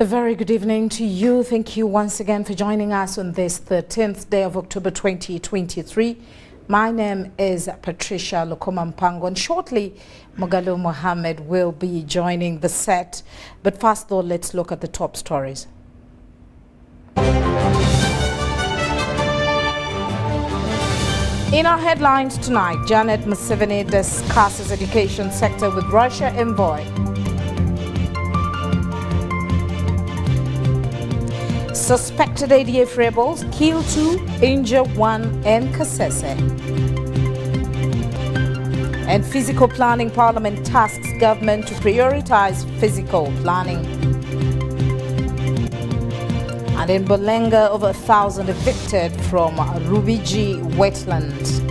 A very good evening to you. Thank you once again for joining us on this 13th day of October 2023. My name is Patricia Lukoma, and shortly Mogalo Mohammed will be joining the set. But first though, let's look at the top stories. In our headlines tonight, Janet Museveni discusses education sector with Russia envoy. Suspected ADF rebels kill 2, injure 1 in Kasese. And physical planning parliament tasks government to prioritize physical planning. And in Bolenga, over 1,000 evicted from Rubiji Wetland.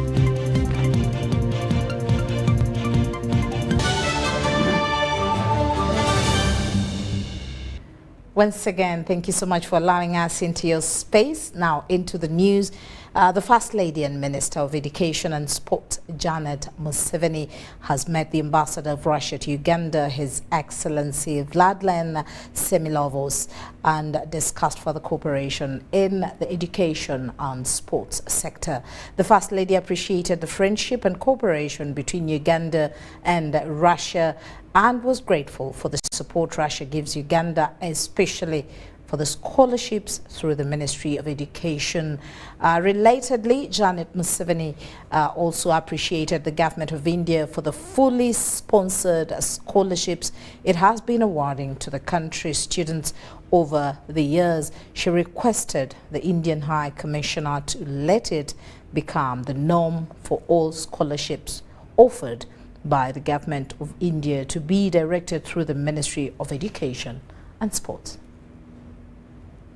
Once again, thank you so much for allowing us into your space. Now into the news. The First Lady and Minister of Education and Sport, Janet Museveni, has met the Ambassador of Russia to Uganda, His Excellency Wetland Semilovos, and discussed further cooperation in the education and sports sector. The First Lady appreciated the friendship and cooperation between Uganda and Russia and was grateful for the support Russia gives Uganda, especially for the scholarships through the Ministry of Education. Relatedly, Janet Museveni also appreciated the government of India for the fully sponsored scholarships it has been awarding to the country's students over the years. She requested the Indian High Commissioner to let it become the norm for all scholarships offered by the government of India to be directed through the Ministry of Education and Sports.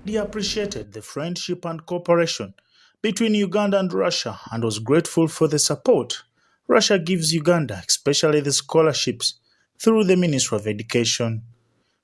He appreciated the friendship and cooperation between Uganda and Russia and was grateful for the support Russia gives Uganda, especially the scholarships through the Ministry of Education.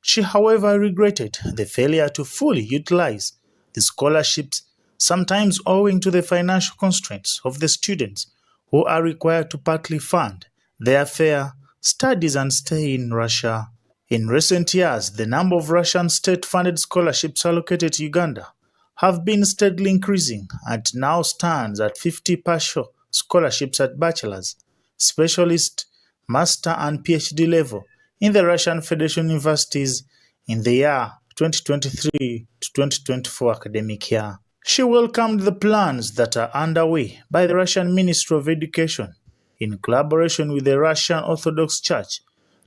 She, however, regretted the failure to fully utilize the scholarships, sometimes owing to the financial constraints of the students who are required to partly fund their fare, studies and stay in Russia. In recent years, the number of Russian state-funded scholarships allocated to Uganda have been steadily increasing and now stands at 50 partial scholarships at bachelor's, specialist, master and PhD level in the Russian Federation universities in the year 2023 to 2024 academic year. She welcomed the plans that are underway by the Russian Ministry of Education in collaboration with the Russian Orthodox Church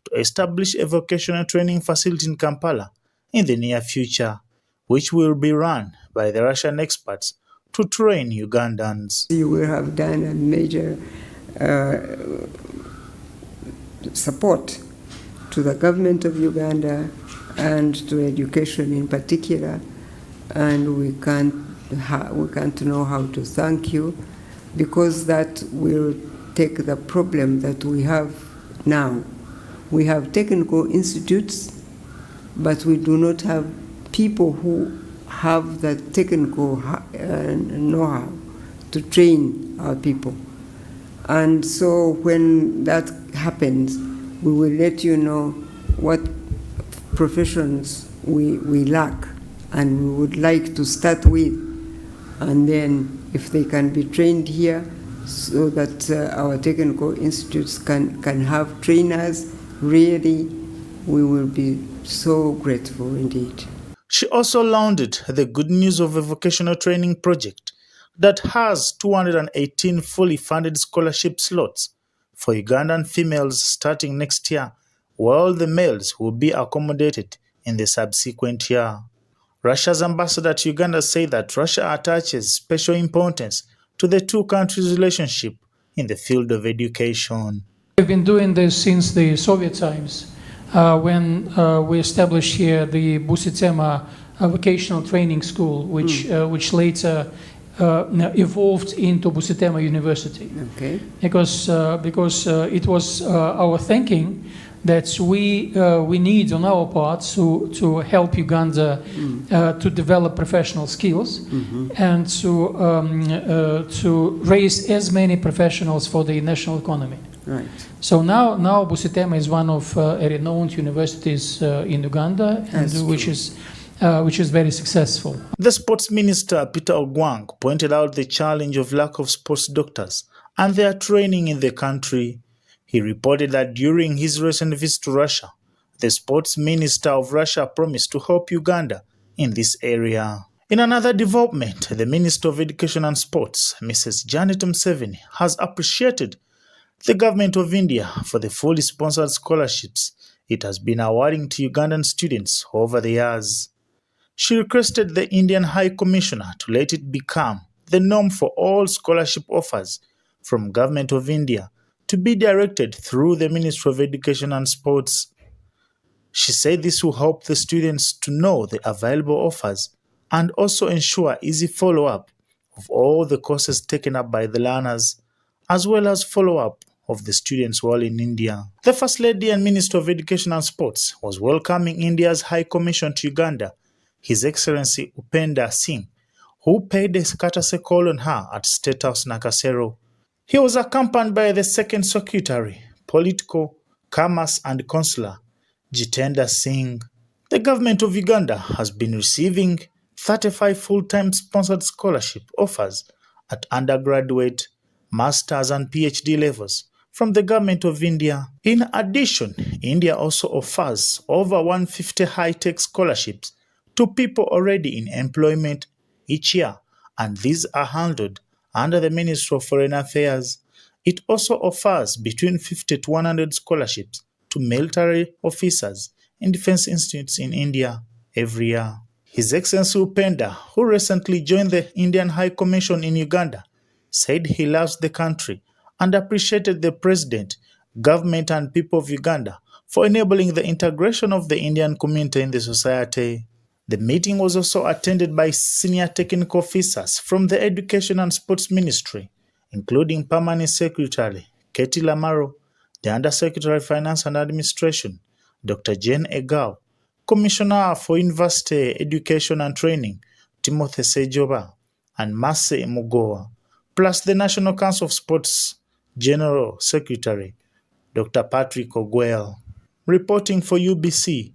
to establish a vocational training facility in Kampala in the near future, which will be run by the Russian experts to train Ugandans. You will have done a major support to the government of Uganda and to education in particular, and we can't know how to thank you, because that will take the problem that we have now. We have technical institutes, but we do not have people who have the technical know-how to train our people. And so when that happens, we will let you know what professions we lack and we would like to start with. And then if they can be trained here, so that our technical institutes can have trainers, really, we will be so grateful indeed. She also lauded the good news of a vocational training project that has 218 fully funded scholarship slots for Ugandan females starting next year, while the males will be accommodated in the subsequent year. Russia's ambassador to Uganda said that Russia attaches special importance to the two countries' relationship in the field of education. We've been doing this since the Soviet times, when we established here the Busitema vocational training school, which later evolved into Busitema University. Okay. Because it was our thinking that we need on our part to help Uganda to develop professional skills and to raise as many professionals for the national economy. Right. So now Busitema is one of renowned universities in Uganda, and which is very successful. The sports minister, Peter Ogwang, pointed out the challenge of lack of sports doctors and their training in the country. He reported that during his recent visit to Russia, the sports minister of Russia promised to help Uganda in this area. In another development, the Minister of Education and Sports, Mrs. Janet Museveni, has appreciated the government of India for the fully sponsored scholarships it has been awarding to Ugandan students over the years. She requested the Indian High Commissioner to let it become the norm for all scholarship offers from Government of India to be directed through the Ministry of Education and Sports. She said this will help the students to know the available offers and also ensure easy follow-up of all the courses taken up by the learners, as well as follow-up of the students while in India. The First Lady and Minister of Education and Sports was welcoming India's High Commission to Uganda, His Excellency Upenda Singh, who paid a courtesy call on her at State House Nakasero. He was accompanied by the Second Secretary, Political, Commerce and Consular, Jitendra Singh. The government of Uganda has been receiving 35 full-time sponsored scholarship offers at undergraduate, master's and PhD levels from the government of India. In addition, India also offers over 150 high-tech scholarships to people already in employment each year, and these are handled under the Ministry of Foreign Affairs. It also offers between 50 to 100 scholarships to military officers in defense institutes in India every year. His Excellency Upenda, who recently joined the Indian High Commission in Uganda, said he loves the country and appreciated the President, government and people of Uganda for enabling the integration of the Indian community in the society. The meeting was also attended by senior technical officers from the Education and Sports Ministry, including Permanent Secretary Katie Lamaro, the Undersecretary of Finance and Administration, Dr. Jane Egao, Commissioner for University Education and Training, Timothy Sejoba, and Mase Mugoa, plus the National Council of Sports General Secretary, Dr. Patrick Ogwell. Reporting for UBC,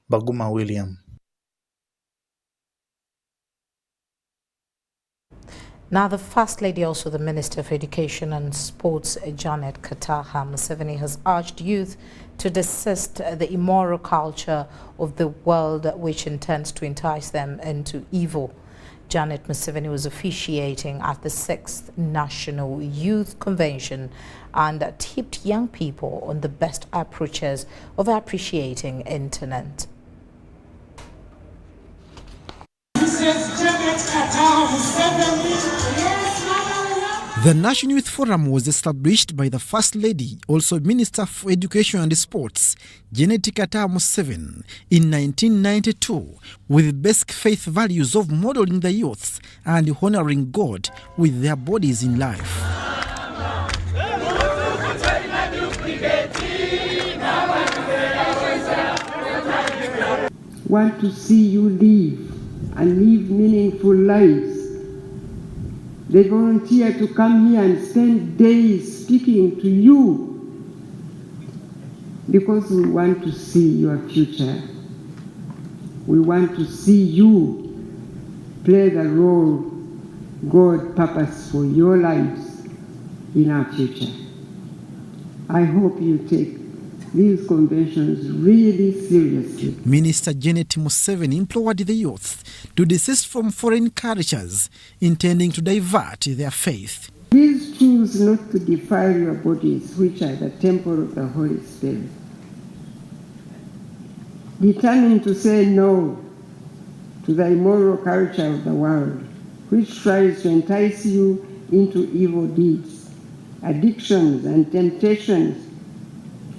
Baguma William. Now, the First Lady, also the Minister of Education and Sports, Janet Museveni, has urged youth to desist the immoral culture of the world which intends to entice them into evil. Janet Museveni was officiating at the 6th National Youth Convention and tipped young people on the best approaches of appreciating internet. The National Youth Forum was established by the First Lady, also Minister for Education and Sports, Janet Museveni, in 1992, with basic faith values of modeling the youth and honoring God with their bodies in life. Want to see you live and live meaningful lives. They volunteer to come here and spend days speaking to you because we want to see your future. We want to see you play the role God purposed for your lives in our future. I hope you take these conventions really seriously. Minister Janet Museveni implored the youth to desist from foreign cultures intending to divert their faith. Please choose not to defile your bodies, which are the temple of the Holy Spirit. Determined to say no to the immoral culture of the world, which tries to entice you into evil deeds, addictions, and temptations.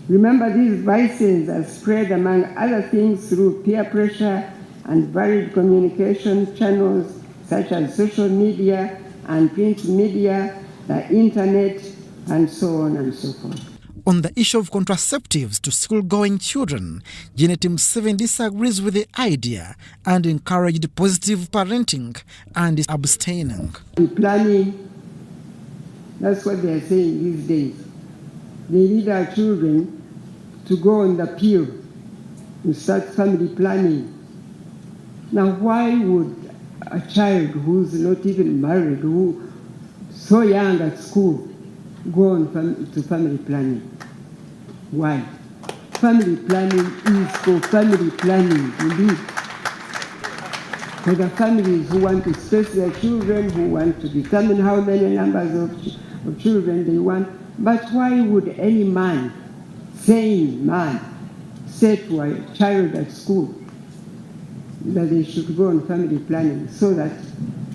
Remember, these vices are spread among other things through peer pressure and varied communication channels such as social media and print media, the internet, and so on and so forth. On the issue of contraceptives to school-going children, Janet Museveni disagrees with the idea and encouraged positive parenting and abstaining. Planning, that's what they are saying these days. they lead our children to go on the pill and start family planning. Now, why would a child who's not even married, who so young at school, go on to family planning? Why? Family planning is for family planning, indeed. For the families who want to stress their children, who want to determine how many numbers of children they want. But why would any man, sane man, say to a child at school that they should go on family planning so that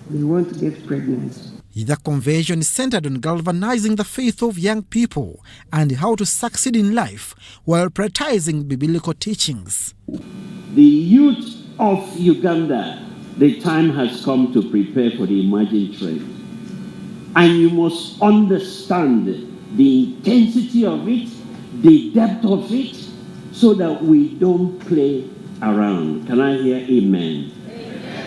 they won't get pregnant? The convention is centered on galvanizing the faith of young people and how to succeed in life while prioritizing biblical teachings. The youth of Uganda, the time has come to prepare for the emerging trend. And you must understand the intensity of it, the depth of it, so that we don't play around. Can I hear amen?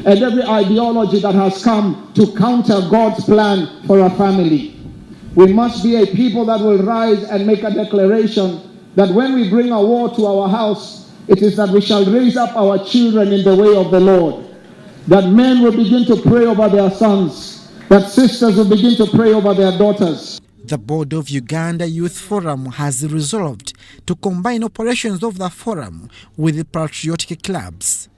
And every ideology that has come to counter God's plan for a family. We must be a people that will rise and make a declaration that when we bring a war to our house, it is that we shall raise up our children in the way of the Lord. That men will begin to pray over their sons. That sisters will begin to pray over their daughters. The board of Uganda Youth Forum has resolved to combine operations of the forum with the patriotic clubs.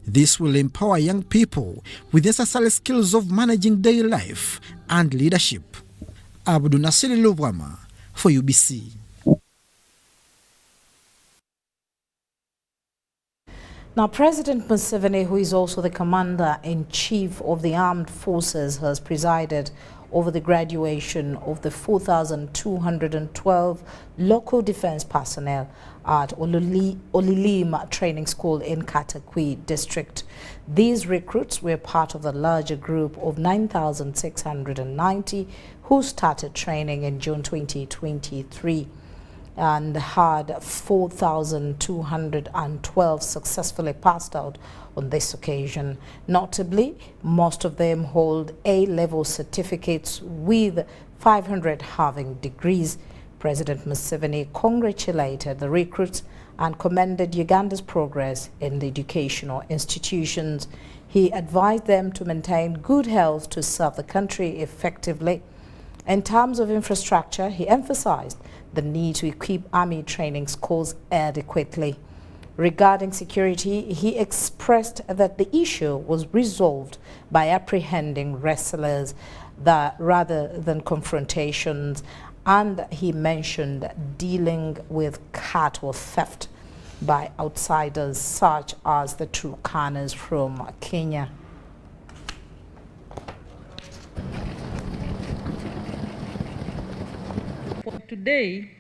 This will empower young people with necessary skills of managing daily life and leadership. Abdul Nasir Lubwama for UBC. Now, President Museveni, who is also the Commander-in-Chief of the Armed Forces, has presided over the graduation of the 4,212 local defense personnel at Olilim Training School in Katakwi District. These recruits were part of the larger group of 9,690 who started training in June 2023 and had 4,212 successfully passed out on this occasion. Notably, most of them hold A-level certificates with 500 having degrees. President Museveni congratulated the recruits and commended Uganda's progress in the educational institutions. He advised them to maintain good health to serve the country effectively. In terms of infrastructure, he emphasized the need to equip army training schools adequately. Regarding security, he expressed that the issue was resolved by apprehending wrestlers rather than confrontations, and he mentioned dealing with cattle theft by outsiders such as the Turkanas from Kenya. For today,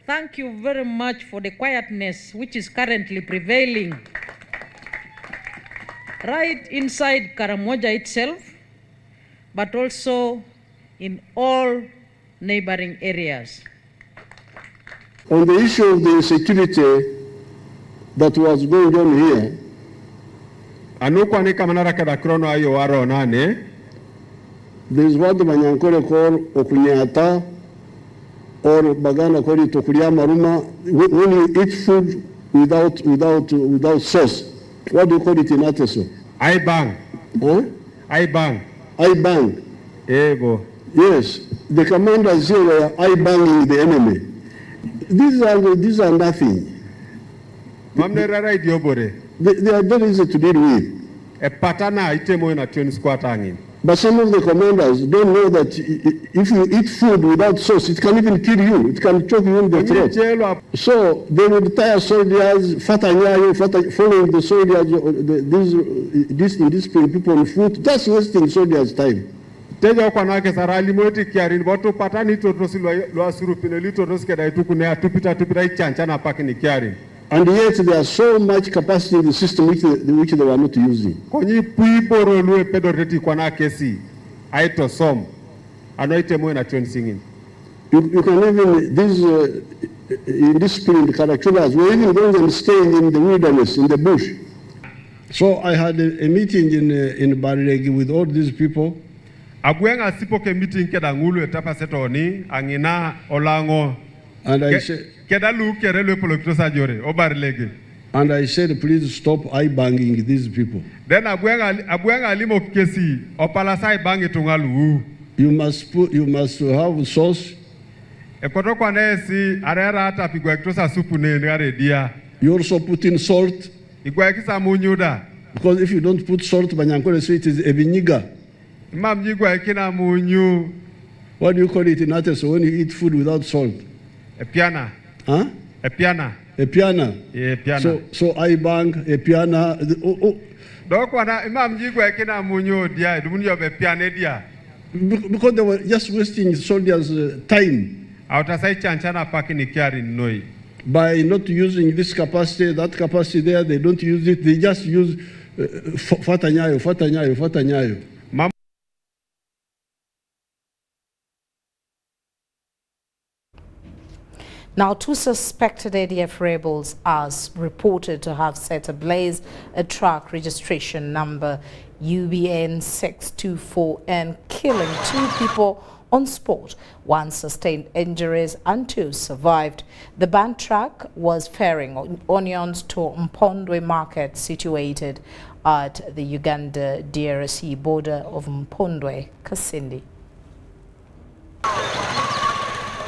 thank you very much for the quietness which is currently prevailing right inside Karamoja itself, but also in all neighboring areas. On the issue of the insecurity that was going on here, there is what the Manyankore call okunyata, or Baganda call it okulia maruma. When you eat food without sauce, what do you call it in Ateso? I bang. Huh? I bang. I bang. Yes, the commanders here were I banging the enemy. These are nothing. They are very easy to deal with. But some of the commanders don't know that if you eat food without sauce, it can even kill you. It can choke you in the throat. So they would tire soldiers, following the soldiers, these people on foot, just wasting soldiers' time. And yet there is so much capacity in the system which they were not using. You can even, in this period, Karachulas were even going and staying in the wilderness, in the bush. So I had a meeting in Barregi with all these people, Agwenga sipo ke meeting keda ngulu etapa setoni angina olango. And I said, keda lu kerelo polokitosa jore obarlege. And I said, please stop eye-banging these people. Then Agwenga limo kesi opalasai bangi tungalu. You must have sauce. Ekoto kwa nesi arera hata pigwa kitosa supu ne ngare dia. You also put in salt. Igwa kisa munyuda. Because if you don't put salt, Banyankole say it is ebiniga. Imam jigwa ekina munyu. What do you call it in Ates when you eat food without salt? Epiana. Huh? Epiana. Epiana. Yeah, epiana. So I bang epiana. Dokwana imam jigwa ekina munyu dia dumunyo epiana dia. Because they were just wasting soldiers' time. Outasai chanchana paki ni kiari noi. By not using this capacity, that capacity there, they don't use it. They just use fatanyayo. Now, 2 suspected ADF rebels are reported to have set ablaze a truck registration number UBN 624N, killing 2 people on spot. 1 sustained injuries and 2 survived. The banned truck was ferrying onions to Mpondwe market situated at the Uganda-DRC border of Mpondwe, Kasese.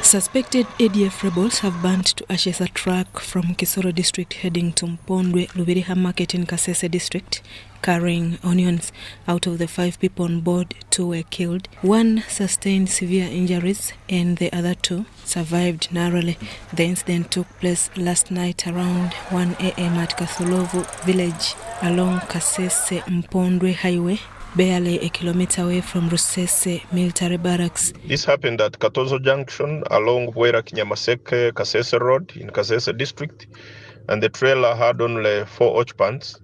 Suspected ADF rebels have burnt to ashes a truck from Kisoro district heading to Mpondwe Lubiriha market in Kasese district, carrying onions. Out of the 5 people on board, 2 were killed. 1 sustained severe injuries and the other 2 survived narrowly. The incident took place last night around 1 a.m. at Kathulovu village along Kasese Mpondwe highway, barely a kilometer away from Rusese military barracks. This happened at Katozo Junction along Bwera Kinyamaseke Kasese Road in Kasese district, and the trailer had only 4 occupants,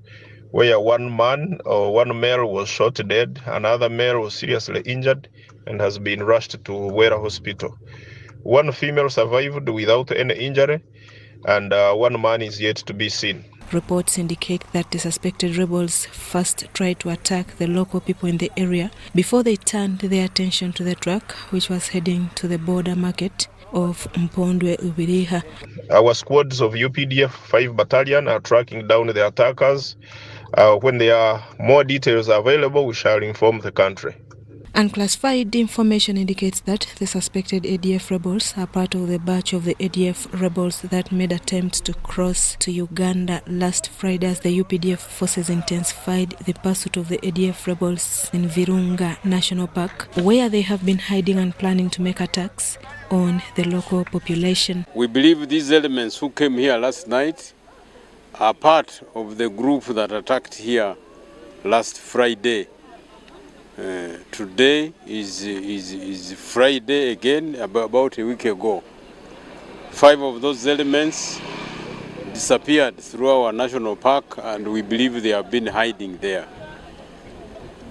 where 1 male was shot dead, another male was seriously injured and has been rushed to Bwera Hospital. 1 female survived without any injury, and 1 man is yet to be seen. Reports indicate that the suspected rebels first tried to attack the local people in the area before they turned their attention to the truck, which was heading to the border market of Mpondwe Ubiriha. Our squads of UPDF 5 Battalion are tracking down the attackers. When there are more details available, we shall inform the country. Unclassified information indicates that the suspected ADF rebels are part of the batch of the ADF rebels that made attempts to cross to Uganda last Friday as the UPDF forces intensified the pursuit of the ADF rebels in Virunga National Park, where they have been hiding and planning to make attacks on the local population. We believe these elements who came here last night are part of the group that attacked here last Friday. Today is Friday again, about a week ago. 5 of those elements disappeared through our national park, and we believe they have been hiding there.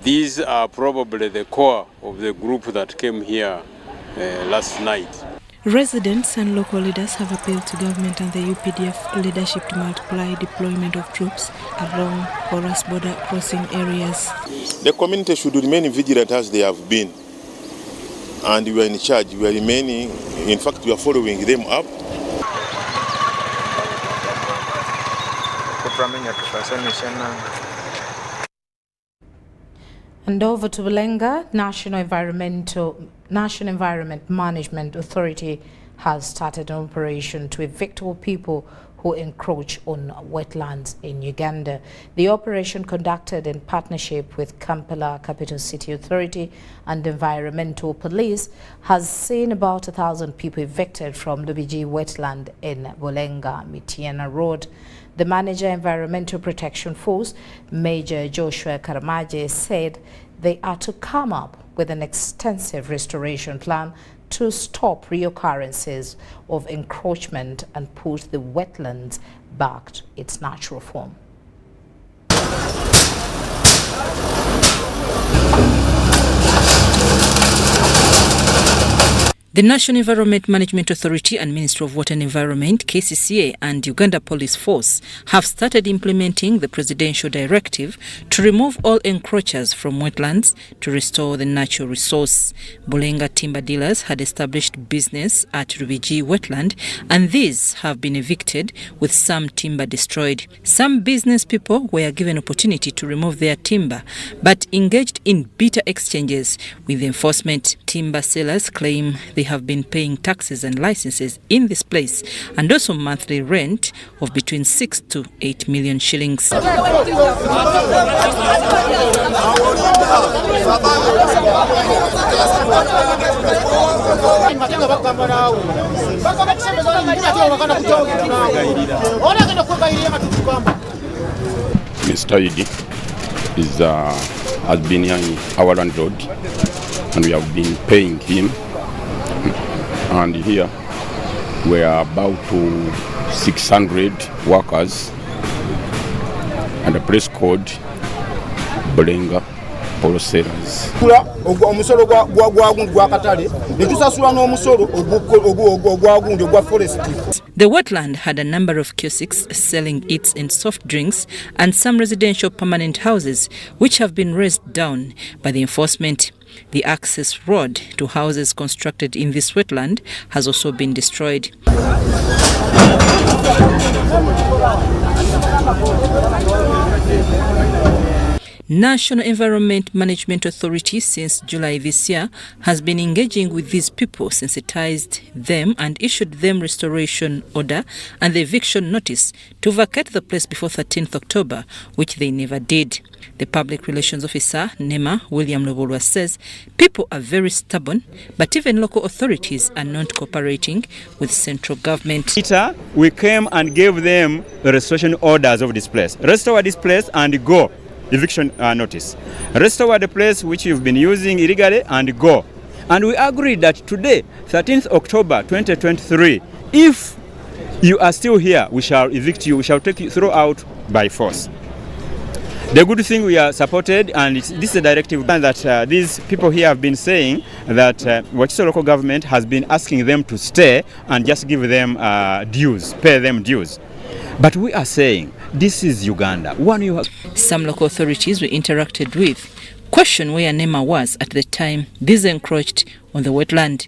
These are probably the core of the group that came here last night. Residents and local leaders have appealed to government and the UPDF leadership to multiply deployment of troops along porous border crossing areas. The community should remain vigilant as they have been, and we are in charge. We are remaining, in fact, we are following them up. And over to Bulenga, National Environment Management Authority has started an operation to evict all people who encroach on wetlands in Uganda. The operation, conducted in partnership with Kampala Capital City Authority and Environmental Police, has seen about 1,000 people evicted from Lubiji wetland in Bulenga, Mitiana Road. The manager, Environmental Protection Force, Major Joshua Karamaje, said they are to come up with an extensive restoration plan to stop reoccurrences of encroachment and put the wetlands back to its natural form. The National Environment Management Authority and Ministry of Water and Environment, KCCA, and Uganda Police Force have started implementing the presidential directive to remove all encroachers from wetlands to restore the natural resource. Bulenga timber dealers had established business at Rubiji Wetland, and these have been evicted with some timber destroyed. Some business people were given opportunity to remove their timber, but engaged in bitter exchanges with enforcement. Timber sellers claim they have been paying taxes and licenses in this place and also monthly rent of between 6 to 8 million shillings. Mr. Idi has been our landlord, and we have been paying him. And here we are about to 600 workers, and the place code Bulenga Poloseras. The wetland had a number of kiosks selling eats and soft drinks and some residential permanent houses which have been razed down by the enforcement. The access road to houses constructed in this wetland has also been destroyed. National Environment Management Authority since July this year has been engaging with these people, sensitized them and issued them restoration order and the eviction notice to vacate the place before 13th October, which they never did. The Public Relations Officer, NEMA, William Lobolwa, says people are very stubborn, but even local authorities are not cooperating with central government. We came and gave them the restoration orders of this place. Restore this place and go. Eviction notice. Restore the place which you've been using illegally and go. And we agreed that today, 13th October 2023, if you are still here, we shall evict you, we shall take you throughout by force. The good thing we are supported, and this is a directive that these people here have been saying that Wachiso local government has been asking them to stay and just give them dues, pay them dues. But we are saying this is Uganda. Some local authorities we interacted with question where NEMA was at the time these encroached on the wetland.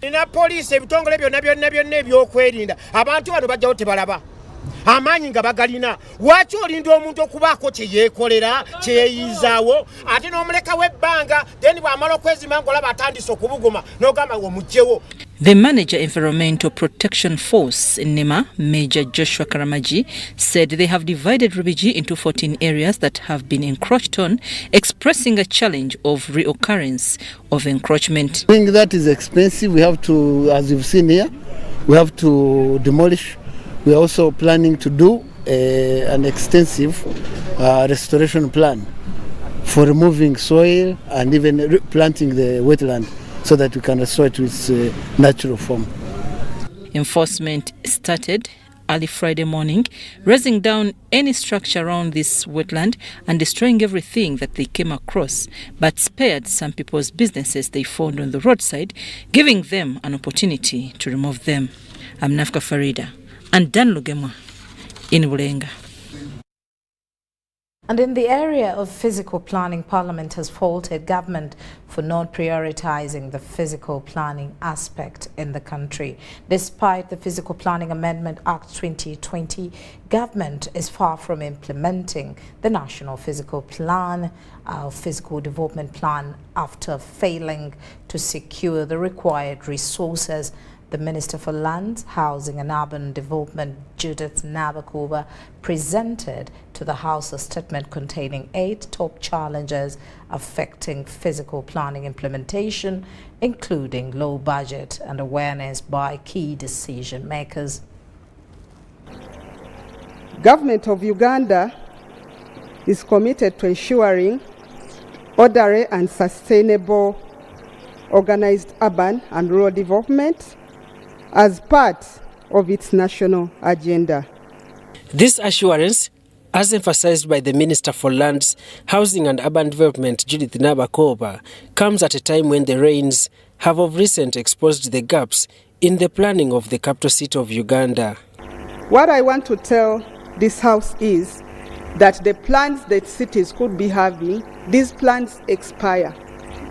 Amanyi nga bagalina lwaki olinda omuntu okubaako kye yeekolera kye yeeyizaawo ate n'omuleka w'ebbanga then bw'amala okwezima ng'olaba atandise okubuguma n'ogamba omugyewo. The Manager Environmental Protection Force in NEMA, Major Joshua Karamaji, said they have divided Rubiji into 14 areas that have been encroached on, expressing a challenge of reoccurrence of encroachment. I think that is expensive. We have to, as you've seen here, we have to demolish. We are also planning to do an extensive restoration plan for removing soil and even replanting the wetland so that we can restore it to its natural form. Enforcement started early Friday morning, razing down any structure around this wetland and destroying everything that they came across, but spared some people's businesses they found on the roadside, giving them an opportunity to remove them. I'm Nafka Farida and Dan Lugema in Bulenga. And in the area of physical planning, Parliament has faulted government for not prioritizing the physical planning aspect in the country. Despite the Physical Planning Amendment Act 2020, government is far from implementing the National Physical Plan, Physical Development Plan, after failing to secure the required resources. The Minister for Lands, Housing and Urban Development, Judith Nabakuba, presented to the House a statement containing 8 top challenges affecting physical planning implementation, including low budget and awareness by key decision makers. Government of Uganda is committed to ensuring orderly and sustainable organized urban and rural development as part of its national agenda. This assurance, as emphasized by the Minister for Lands, Housing and Urban Development, Judith Nabakuba, comes at a time when the rains have of recent exposed the gaps in the planning of the capital city of Uganda. What I want to tell this House is that the plans that cities could be having, these plans expire.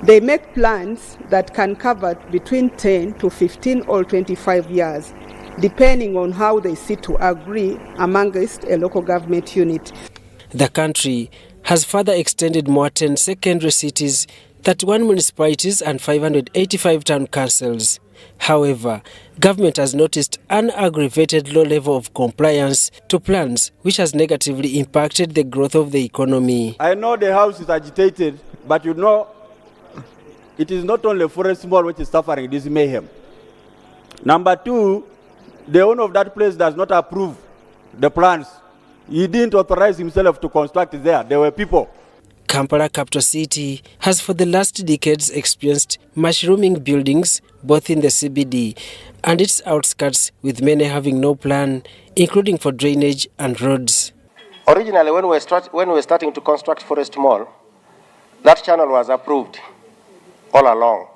They make plans that can cover between 10 to 15 or 25 years, depending on how they sit to agree amongst a local government unit. The country has further extended more 10 secondary cities, 31 municipalities and 585 town councils. However, government has noticed an aggravated low level of compliance to plans, which has negatively impacted the growth of the economy. I know the House is agitated, but you know, it is not only Forest Mall which is suffering this mayhem. Number two, the owner of that place does not approve the plans. He didn't authorize himself to construct there. There were people. Kampala capital city has for the last decades experienced mushrooming buildings both in the CBD and its outskirts, with many having no plan, including for drainage and roads. Originally, when we were starting to construct Forest Mall, that channel was approved all along.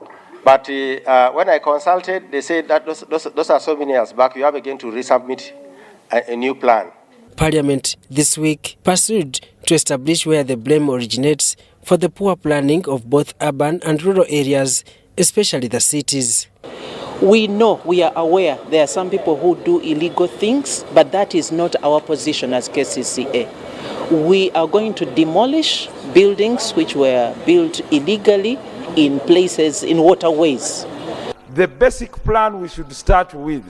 But when I consulted, they said that those are so many years back, you have again to resubmit a new plan. Parliament this week pursued to establish where the blame originates for the poor planning of both urban and rural areas, especially the cities. We know, we are aware there are some people who do illegal things, but that is not our position as KCCA. We are going to demolish buildings which were built illegally in places, in waterways. The basic plan we should start with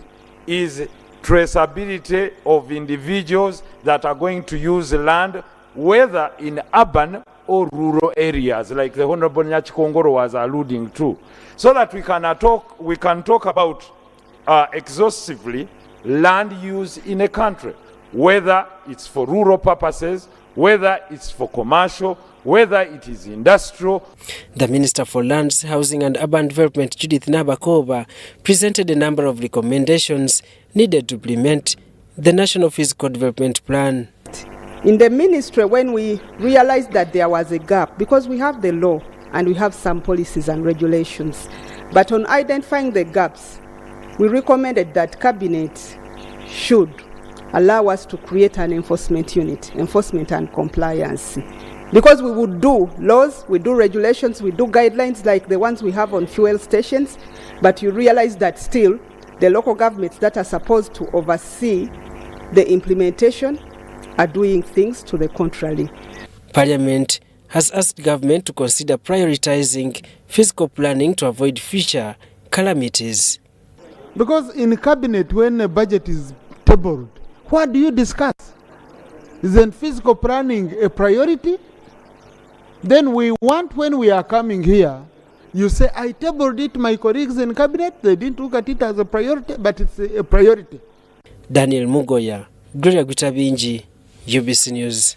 is traceability of individuals that are going to use the land, whether in urban or rural areas, like the Honorable Nyachikongoro was alluding to, so that we can talk about exhaustively land use in a country, whether it's for rural purposes, whether it's for commercial, whether it is industrial. The Minister for Lands, Housing and Urban Development, Judith Nabakova, presented a number of recommendations needed to implement the National Physical Development Plan. In the ministry, when we realized that there was a gap, because we have the law and we have some policies and regulations, but on identifying the gaps, we recommended that Cabinet should allow us to create an enforcement unit, enforcement and compliance. Because we would do laws, we do regulations, we do guidelines like the ones we have on fuel stations, but you realize that still the local governments that are supposed to oversee the implementation are doing things to the contrary. Parliament has asked government to consider prioritizing physical planning to avoid future calamities. Because in cabinet, when a budget is tabled, what do you discuss? Isn't physical planning a priority? Then we want, when we are coming here, you say, I tabled it, my colleagues in cabinet, they didn't look at it as a priority, but it's a priority. Daniel Mugoya, Gloria Gutabinji, UBC News.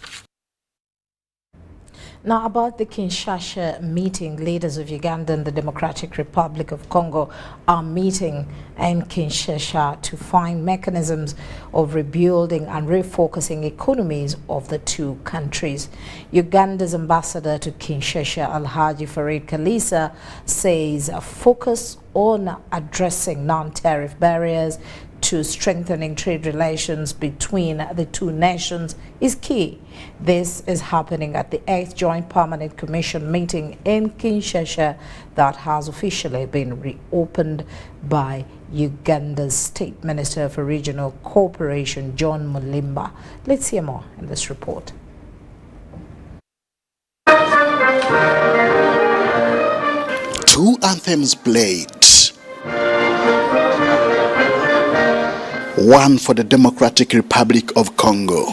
Now, about the Kinshasa meeting, leaders of Uganda and the Democratic Republic of Congo are meeting in Kinshasa to find mechanisms of rebuilding and refocusing economies of the two countries. Uganda's ambassador to Kinshasa, Alhaji Farid Kalisa, says a focus on addressing non-tariff barriers to strengthening trade relations between the two nations is key. This is happening at the 8th Joint Permanent Commission meeting in Kinshasa that has officially been reopened by Uganda's State Minister for Regional Cooperation, John Mulimba. Let's hear more in this report. Two anthems played. One for the Democratic Republic of Congo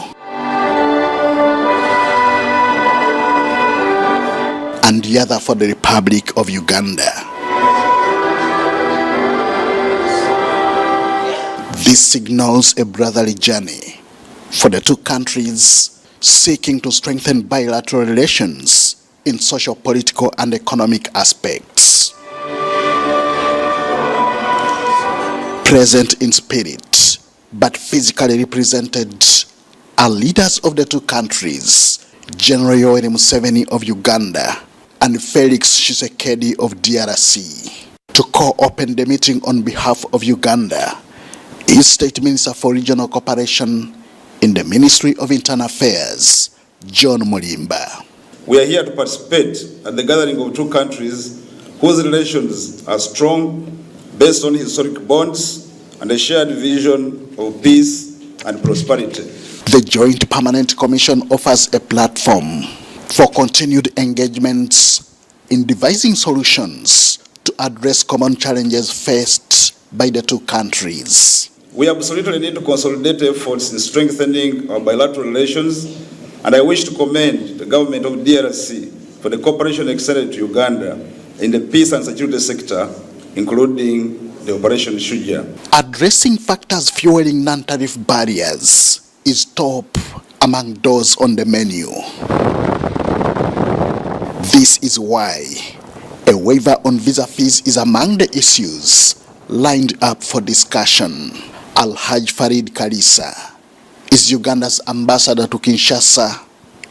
and the other for the Republic of Uganda. This signals a brotherly journey for the two countries seeking to strengthen bilateral relations in social, political and economic aspects. Present in spirit but physically represented are leaders of the two countries, General Yoweri Museveni of Uganda and Felix Tshisekedi of DRC. to co-open the meeting on behalf of Uganda is State Minister for Regional Cooperation in the Ministry of Internal Affairs, John Mulimba. We are here to participate at the gathering of two countries whose relations are strong, based on historic bonds and a shared vision of peace and prosperity. The Joint Permanent Commission offers a platform for continued engagements in devising solutions to address common challenges faced by the two countries. We absolutely need to consolidate efforts in strengthening our bilateral relations, and I wish to commend the government of DRC for the cooperation extended to Uganda in the peace and security sector, including the Operation Shuja. Addressing factors fueling non-tariff barriers is top among those on the menu. This is why a waiver on visa fees is among the issues lined up for discussion. Al-Haj Farid Kalisa is Uganda's ambassador to Kinshasa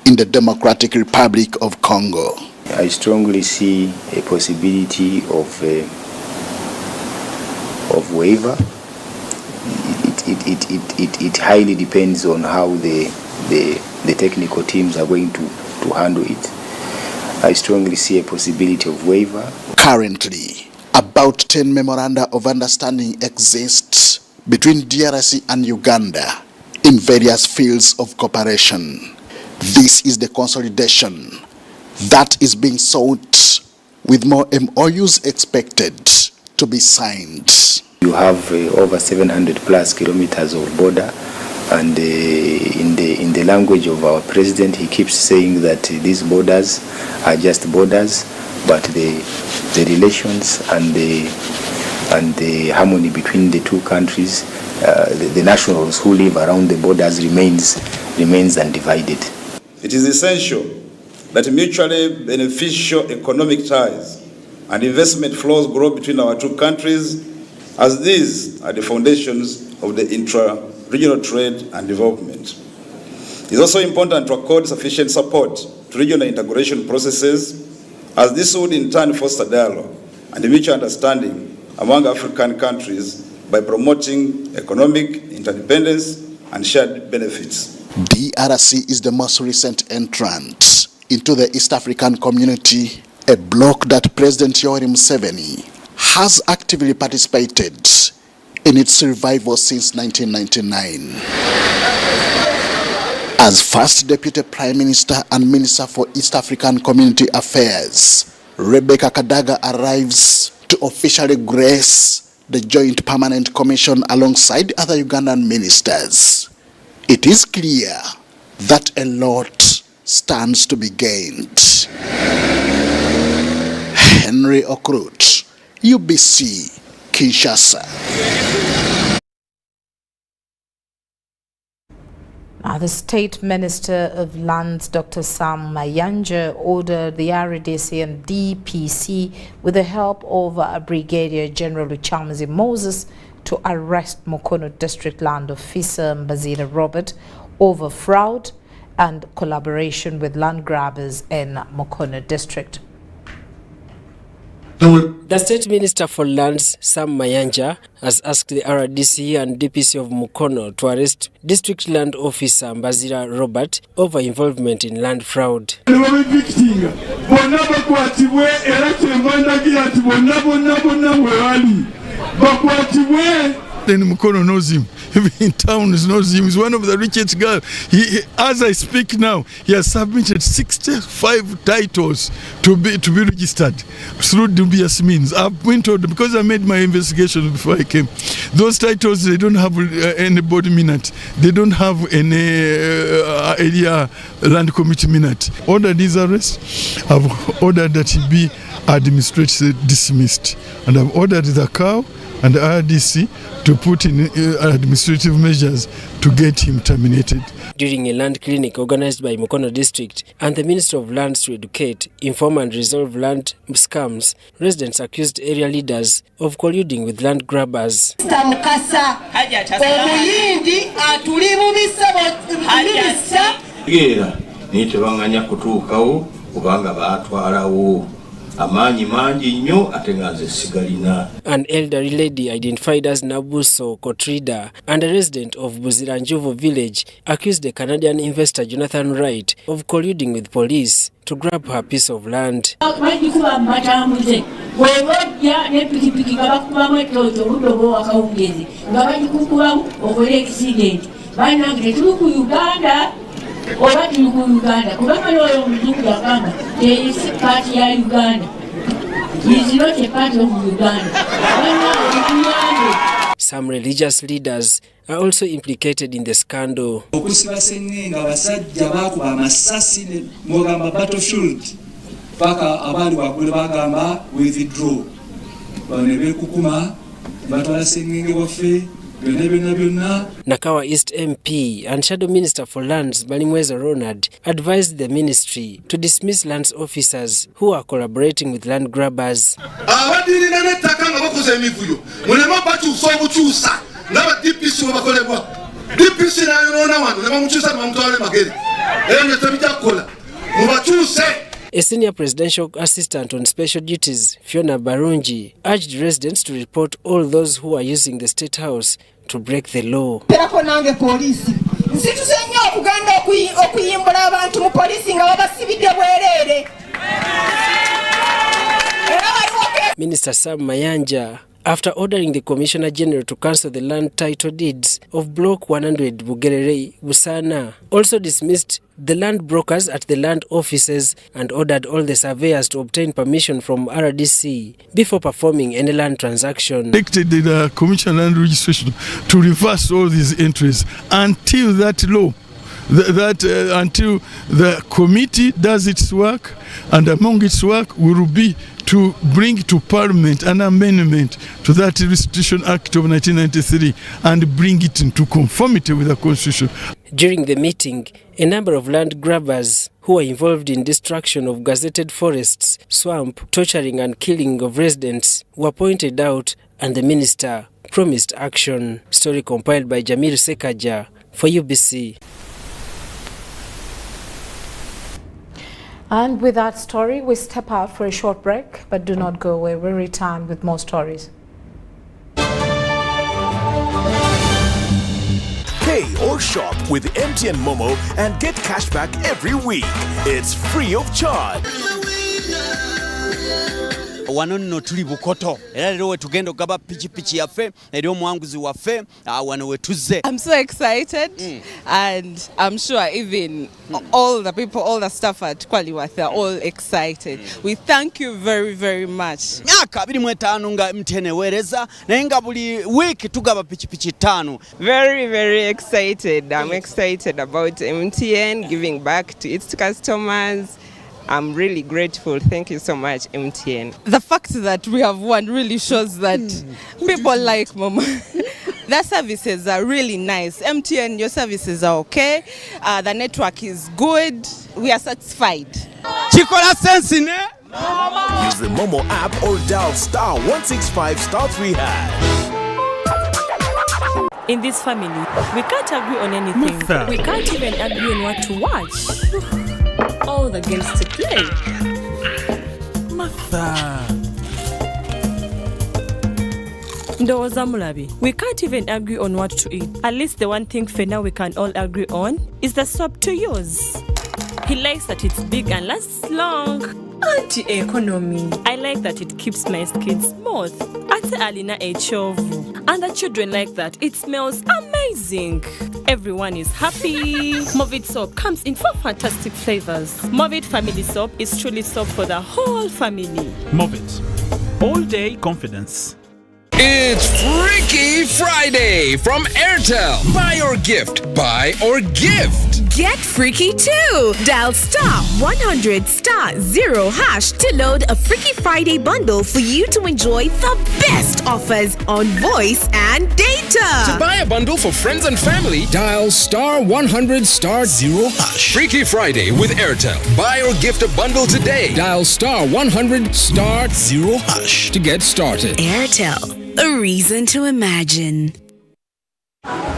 in the Democratic Republic of Congo. I strongly see a possibility of waiver. It highly depends on how the technical teams are going to handle it. I strongly see a possibility of waiver. Currently, about 10 memoranda of understanding exist between DRC and Uganda in various fields of cooperation. This is the consolidation that is being sought, with more MOUs expected to be signed. You have over 700 plus kilometers of border, and in the language of our president, he keeps saying that these borders are just borders, but the relations and the harmony between the two countries, the nationals who live around the borders remains undivided. It is essential that mutually beneficial economic ties and investment flows grow between our two countries, as these are the foundations of the intra-regional trade and development. It is also important to accord sufficient support to regional integration processes, as this would in turn foster dialogue and mutual understanding among African countries by promoting economic interdependence and shared benefits. DRC is the most recent entrant into the East African community, a bloc that President Yoweri Museveni has actively participated in its survival since 1999. As first Deputy Prime Minister and Minister for East African Community Affairs, Rebecca Kadaga arrives to officially grace the Joint Permanent Commission alongside other Ugandan ministers. It is clear that a lot stands to be gained. Henry Okrut, UBC, Kinshasa. Now, the State Minister of Lands, Dr. Sam Mayanja, ordered the RDC and DPC, with the help of Brigadier General Uchamzi Moses, to arrest Mukono District Land Officer Mbazira Robert over fraud and collaboration with land grabbers in Mukono District. The State Minister for Lands, Sam Mayanja, has asked the RDC and DPC of Mukono to arrest District Land Officer Mbazira Robert over involvement in land fraud. Then Mukono knows him. Even in town knows him. He's one of the richest guys. As I speak now, he has submitted 65 titles to be registered through dubious means. I've been told, because I made my investigation before I came, those titles, they don't have any body minute. They don't have any area land committee minute. Ordered his arrest. I've ordered that he be administratively dismissed. And I've ordered the cow and the RDC to put in administrative measures to get him terminated. During a land clinic organized by Mukono District and the Minister of Lands to educate, inform and resolve land scams, residents accused area leaders of colluding with land grabbers. amaanyi mangi nnyo ate nga nze sigalina. An elderly lady identified as Nabuso Kotrida and a resident of Buziranjuvu village accused the Canadian investor Jonathan Wright of colluding with police to grab her piece of land. Uganda kubanga oyo omuzungu yagamba is part ya Uganda. He is not a part of Uganda. Some religious leaders are also implicated in the scandal. Okusiba ssenga abasajja bakuba amasasi mugamba battlefield paka abali waggulu bagamba withdraw bane bekukuma batwala ssenga waffe. Nakawa East MP and Shadow Minister for Lands Balimweza Ronald advised the ministry to dismiss lands officers who are collaborating with land grabbers. A senior presidential assistant on special duties, Fiona Barungi, urged residents to report all those who are using the State House to break the law. Minister Sam Mayanja, after ordering the Commissioner General to cancel the land title deeds of Block 100 Bugerere Busana, also dismissed the land brokers at the land offices and ordered all the surveyors to obtain permission from RDC before performing any land transaction. Directed the Commission on Land Registration to reverse all these entries until that law, until the committee does its work, and among its work will be to bring to Parliament an amendment to that Restitution Act of 1993 and bring it into conformity with the Constitution. During the meeting, a number of land grabbers who are involved in destruction of gazetted forests, swamp, torturing and killing of residents were pointed out, and the minister promised action. Story compiled by Jamil Sekaja for UBC. And with that story, we step out for a short break, but do not go away. We'll return with more stories. Pay or shop with MTN Momo and get cash back every week. It's free of charge. Wano nno tuli Bukoto era lero we tugenda okugaba pichi yaffe eri omuwanguzi waffe wano we tuzze. I'm so excited and I'm sure even all the people, all the staff at Kwaliwath are all excited. We thank you very, very much. Myaka 25 nga MTN ewereza naye nga buli week tugaba pichi 5. Very, very excited. I'm excited about MTN giving back to its customers. I'm really grateful. Thank you so much, MTN. The fact that we have won really shows that people like Mama. Their services are really nice. MTN, your services are okay. The network is good. We are satisfied. Chikola sense ne? Use the Momo app or dial *165*3#. In this family, we can't agree on anything. Mutha. We can't even agree on what to watch. All the games to play. Ndoza Mulabi. We can't even agree on what to eat. At least the one thing for now we can all agree on is the soap to use. He likes that it's big and lasts long. Anti-economy. I like that it keeps my skin smooth. Ate alina echovu. And the children like that. It smells amazing. Everyone is happy. Movit soap comes in 4 fantastic flavors. Movit family soap is truly soap for the whole family. Movit. All day confidence. It's Freaky Friday from Airtel. Buy or gift. Buy or gift. Get freaky too. Dial *100*0# to load a Freaky Friday bundle for you to enjoy the best offers on voice and data. To buy a bundle for friends and family, dial *100*0#. Freaky Friday with Airtel. Buy or gift a bundle today. Dial *100*0# to get started. Airtel, a reason to imagine.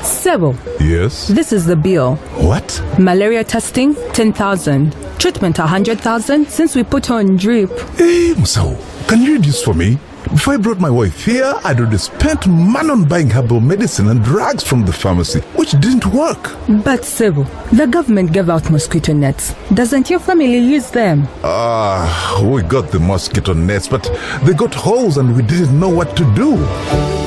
Sebo. Yes? This is the bill. What? Malaria testing, 10,000. Treatment 100,000 since we put on drip. Hey, Musao, can you read this for me? Before I brought my wife here, I'd already spent money on buying herbal medicine and drugs from the pharmacy, which didn't work. But Sebo, the government gave out mosquito nets. Doesn't your family use them? We got the mosquito nets, but they got holes and we didn't know what to do.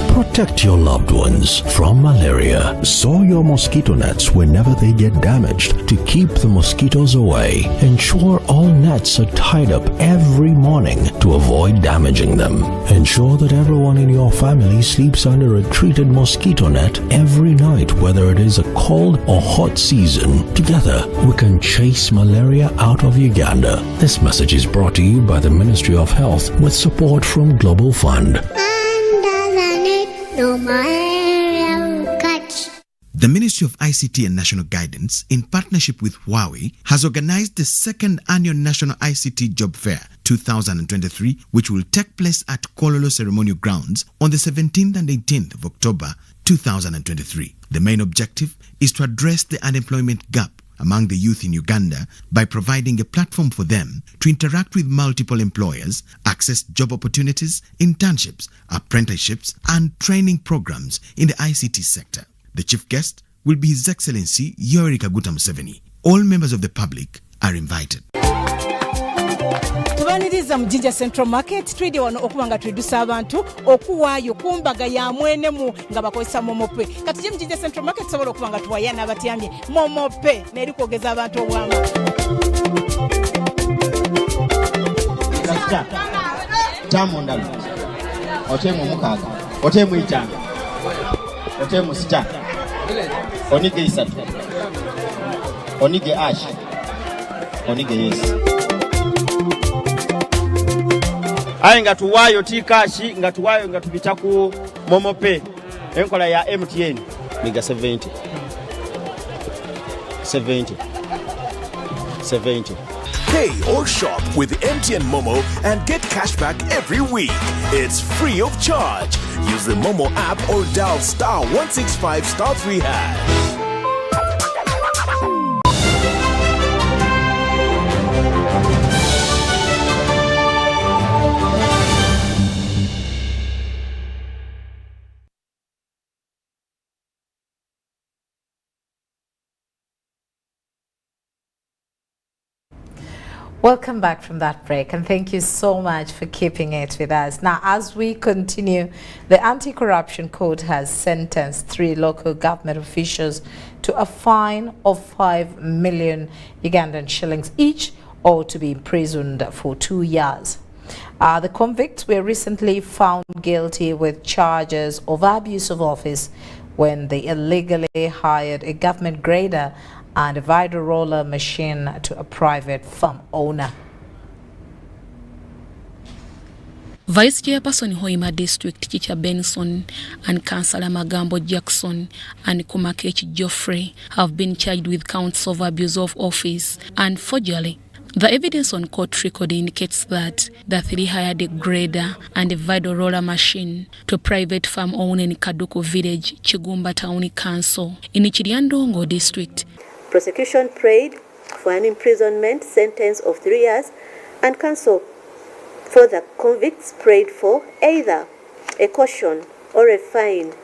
Protect your loved ones from malaria. Sow your mosquito nets whenever they get damaged to keep the mosquitoes away. Ensure all nets are tied up every morning to avoid damaging them. Ensure that everyone in your family sleeps under a treated mosquito net every night, whether it is a cold or hot season. Together, we can chase malaria out of Uganda. This message is brought to you by the Ministry of Health with support from Global Fund. The Ministry of ICT and National Guidance, in partnership with Huawei, has organized the second annual National ICT Job Fair 2023, which will take place at Kololo Ceremonial Grounds on the 17th and 18th of October 2023. The main objective is to address the unemployment gap among the youth in Uganda by providing a platform for them to interact with multiple employers, access job opportunities, internships, apprenticeships, and training programs in the ICT sector. The chief guest will be His Excellency Yoweri Kaguta Museveni. All members of the public are invited. Tubaniriza Mjinja Central Market twidi wano okubanga twedusa abantu okuwaayo kumbaga ya mwenemu nga bakozesa momope kati Mjinja Central Market sobola okubanga tuwayana abatyambye momope neri kwogeza abantu obwama tamu ndalo otemu mukaga otemu itanga otemu sita onige isatu onige ash onige yes ayi nga tuwayo tikashi nga tuwayo nga tubita ku momope enkola ya MTN niga 70 Pay or shop with MTN Momo and get cash back every week. It's free of charge. Use the Momo app or dial *165*3#. Welcome back from that break, and thank you so much for keeping it with us. Now, as we continue, the Anti-Corruption Court has sentenced 3 local government officials to a fine of 5 million Ugandan shillings each, or to be imprisoned for 2 years. The convicts were recently found guilty with charges of abuse of office when they illegally hired a government grader and a vinyl roller machine to a private farm owner. Vice Chairperson Hoima District Chicha Benson and Councillor Magambo Jackson and Kumakechi Geoffrey have been charged with counts of abuse of office and forgery. The evidence on court record indicates that the 3 hired a grader and a vinyl roller machine to a private farm owner in Kaduku Village, Chigumba Town Council in Ichiriandongo District. Prosecution prayed for an imprisonment sentence of 3 years, and counsel for the convicts prayed for either a caution or a fine,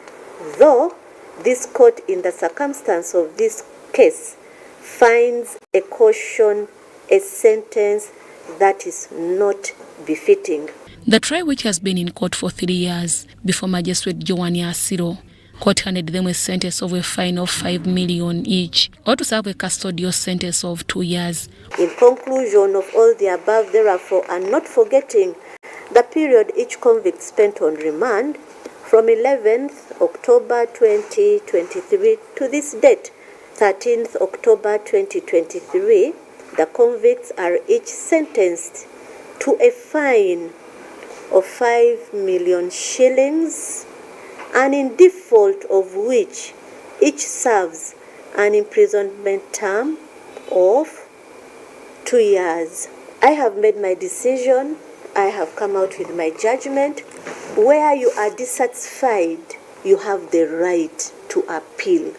though this court, in the circumstance of this case, finds a caution a sentence that is not befitting. The trial, which has been in court for 3 years before Magistrate Joani Asiro, court handed them a sentence of a fine of 5 million each, or to serve a custodial sentence of 2 years. In conclusion of all the above, therefore, and not forgetting the period each convict spent on remand from 11th October 2023 to this date, 13th October 2023, the convicts are each sentenced to a fine of 5 million shillings, and in default of which each serves an imprisonment term of 2 years. I have made my decision. I have come out with my judgment. Where you are dissatisfied, you have the right to appeal.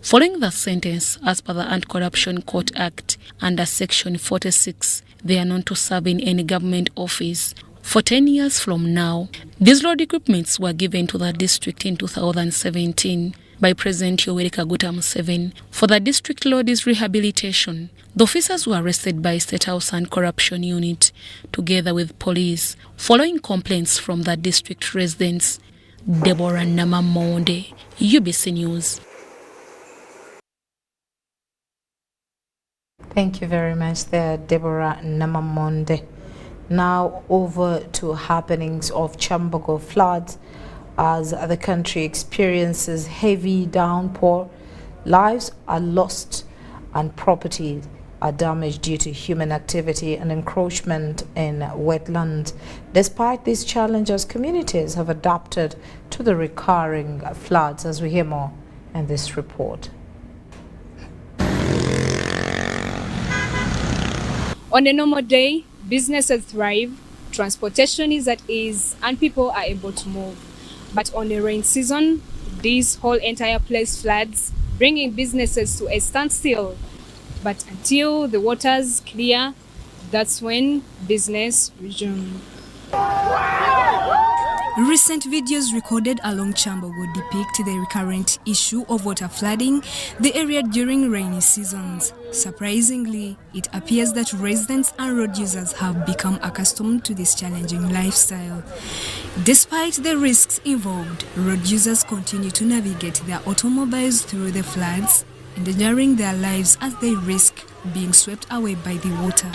Following the sentence, as per the Anti-Corruption Court Act under Section 46, they are known to serve in any government office for 10 years from now. These road equipments were given to the district in 2017 by President Yoweri Kaguta Museveni for the district lorries rehabilitation. The officers were arrested by State House and Corruption Unit together with police following complaints from the district residents. Deborah Namamonde, UBC News. Thank you very much there, Deborah Namamonde. Now over to happenings of Kyambogo floods as the country experiences heavy downpour. Lives are lost and properties are damaged due to human activity and encroachment in wetlands. Despite these challenges, communities have adapted to the recurring floods, as we hear more in this report. On a normal day, businesses thrive, transportation is at ease, and people are able to move. But on the rain season, this whole entire place floods, bringing businesses to a standstill. But until the waters clear, that's when business resumes. Recent videos recorded along Kyambogo depict the recurrent issue of water flooding the area during rainy seasons. Surprisingly, it appears that residents and road users have become accustomed to this challenging lifestyle. Despite the risks involved, road users continue to navigate their automobiles through the floods, endangering their lives as they risk being swept away by the water.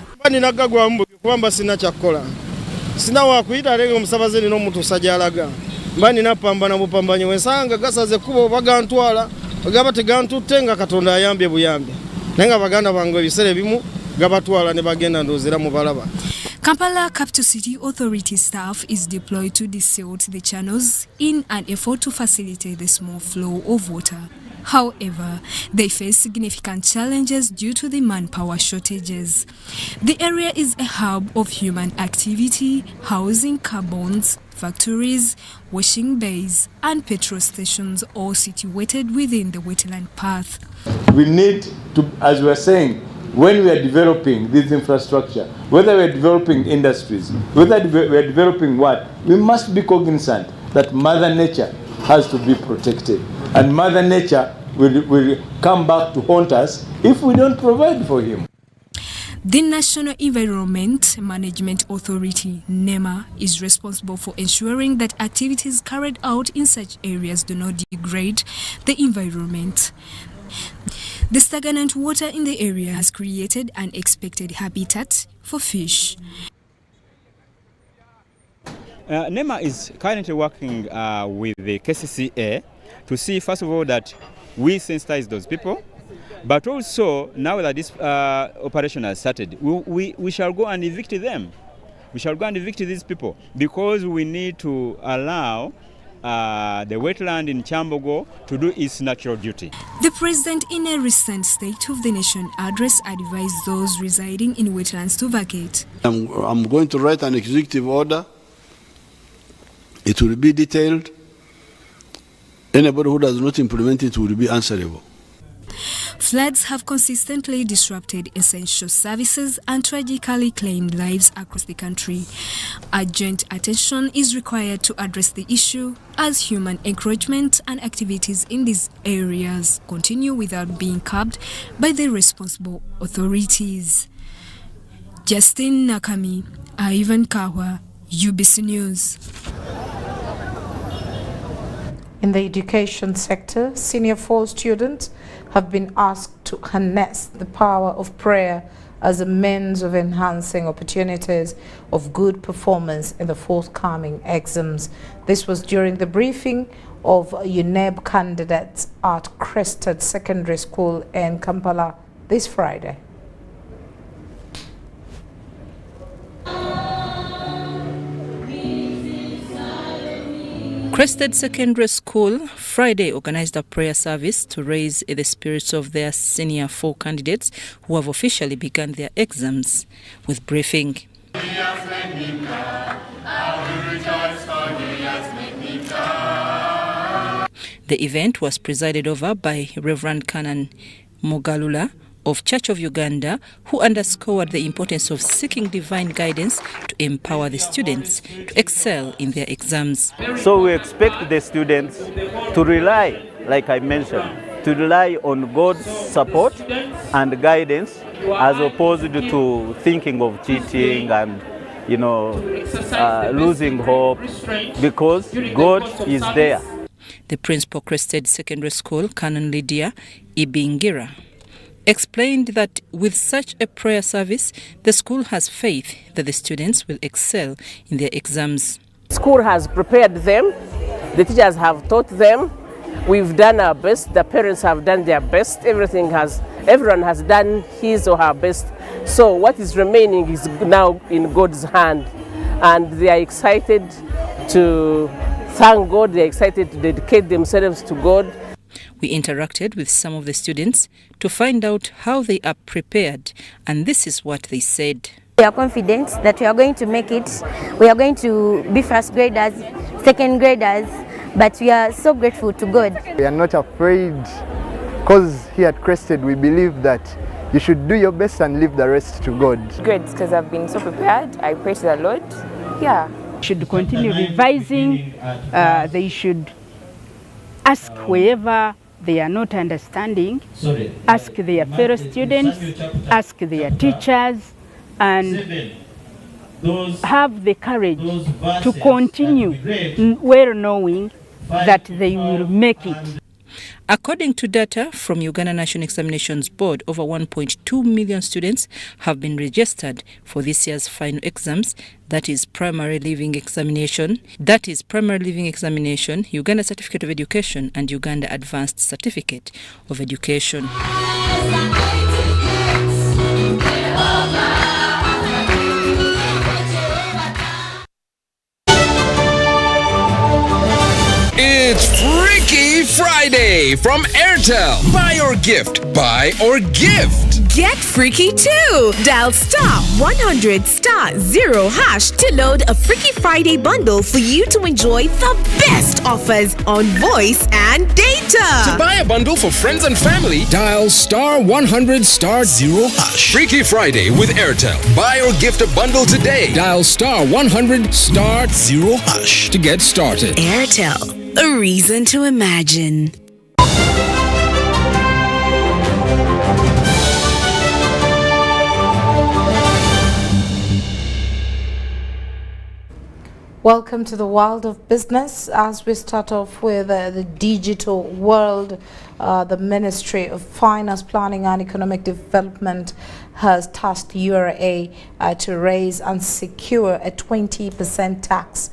Sina wakuita lenge omusabaze nino omuntu sajalaga mbani napambana bupambanyi wensanga gasaze kubo bagantwala bagaba tegantutte nga Katonda ayambye buyambye nenga baganda bango bisere bimu gabatwala ne bagenda ndozera mu balaba. Kampala Capital City Authority staff is deployed to desilt the channels in an effort to facilitate the small flow of water. However, they face significant challenges due to the manpower shortages. The area is a hub of human activity, housing car bonds, factories, washing bays, and petrol stations, all situated within the wetland path. We need to, as we are saying, when we are developing this infrastructure, whether we are developing industries, whether we are developing what, we must be cognizant that Mother Nature has to be protected. And Mother Nature will come back to haunt us if we don't provide for him. The National Environment Management Authority, NEMA, is responsible for ensuring that activities carried out in such areas do not degrade the environment. The stagnant water in the area has created an unexpected habitat for fish. NEMA is currently working with the Kasese to see, first of all, that we sensitize those people, but also now that this operation has started, we shall go and evict them. We shall go and evict these people because we need to allow the wetland in Kyambogo to do its natural duty. The president, in a recent State of the Nation address, advised those residing in wetlands to vacate. I'm going to write an executive order. It will be detailed. Anybody who does not implement it will be answerable. Floods have consistently disrupted essential services and tragically claimed lives across the country. Urgent attention is required to address the issue as human encroachment and activities in these areas continue without being curbed by the responsible authorities. Justin Nakami, Ivan Kawa, UBC News. In the education sector, senior 4 students have been asked to harness the power of prayer as a means of enhancing opportunities of good performance in the forthcoming exams. This was during the briefing of UNEB candidates at Crested Secondary School in Kampala this Friday. Crested Secondary School Friday organized a prayer service to raise the spirits of their senior 4 candidates who have officially begun their exams with briefing. The event was presided over by Reverend Canon Mogalula of Church of Uganda, who underscored the importance of seeking divine guidance to empower the students to excel in their exams. So we expect the students to rely, like I mentioned, to rely on God's support and guidance as opposed to thinking of cheating and losing hope, because God is there. The Principal Crested Secondary School, Canon Lydia Ibingira, explained that with such a prayer service, the school has faith that the students will excel in their exams. School has prepared them, the teachers have taught them, we've done our best, the parents have done their best, everyone has done his or her best. So what is remaining is now in God's hand, and they are excited to thank God, they are excited to dedicate themselves to God. We interacted with some of the students to find out how they are prepared, and this is what they said. We are confident that we are going to make it. We are going to be first graders, second graders, but we are so grateful to God. We are not afraid, because here at Crested we believe that you should do your best and leave the rest to God. Good, because I've been so prepared. I pray to the Lord. Yeah. Should continue revising. They should ask wherever they are not understanding, ask their fellow students, ask their teachers, and have the courage to continue well knowing that they will make it. According to data from Uganda National Examinations Board, over 1.2 million students have been registered for this year's final exams, that is primary leaving examination, Uganda Certificate of Education, and Uganda Advanced Certificate of Education. It's Freaky Friday from Airtel. Buy or gift. Buy or gift. Get freaky too. Dial *100 *0# to load a Freaky Friday bundle for you to enjoy the best offers on voice and data. To buy a bundle for friends and family, dial *100 *0#. Freaky Friday with Airtel. Buy or gift a bundle today. Dial *100 *0# to get started. Airtel, a reason to imagine. Welcome to the world of business. As we start off with the digital world, the Ministry of Finance, Planning and Economic Development has tasked URA to raise and secure a 20% tax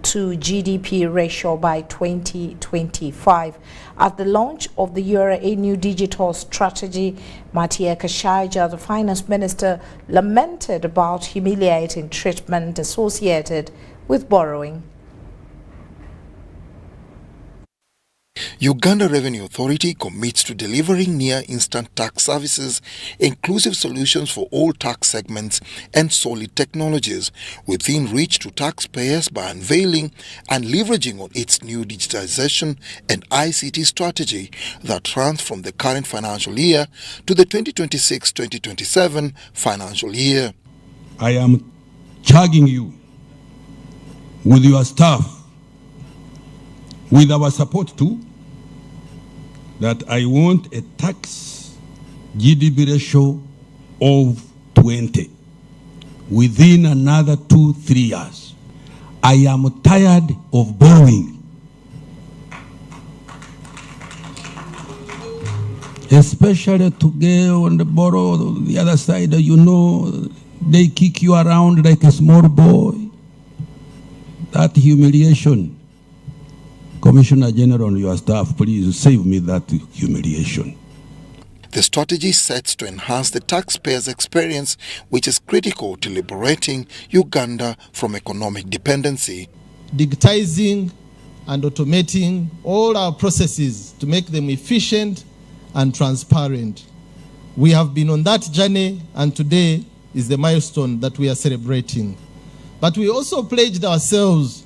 to GDP ratio by 2025. At the launch of the URA new digital strategy, Matia Kashaija, the finance minister, lamented about humiliating treatment associated with borrowing. Uganda Revenue Authority commits to delivering near-instant tax services, inclusive solutions for all tax segments and solid technologies within reach to taxpayers by unveiling and leveraging on its new digitization and ICT strategy that runs from the current financial year to the 2026-2027 financial year. I am charging you with your staff, with our support too, that I want a tax GDP ratio of 20 within another 2-3 years. I am tired of borrowing, especially to go on the borrow the other side. You know, they kick you around like a small boy. That humiliation. Commissioner General and your staff, please save me that humiliation. The strategy sets to enhance the taxpayer's experience, which is critical to liberating Uganda from economic dependency. Digitizing and automating all our processes to make them efficient and transparent. We have been on that journey, and today is the milestone that we are celebrating. But we also pledged ourselves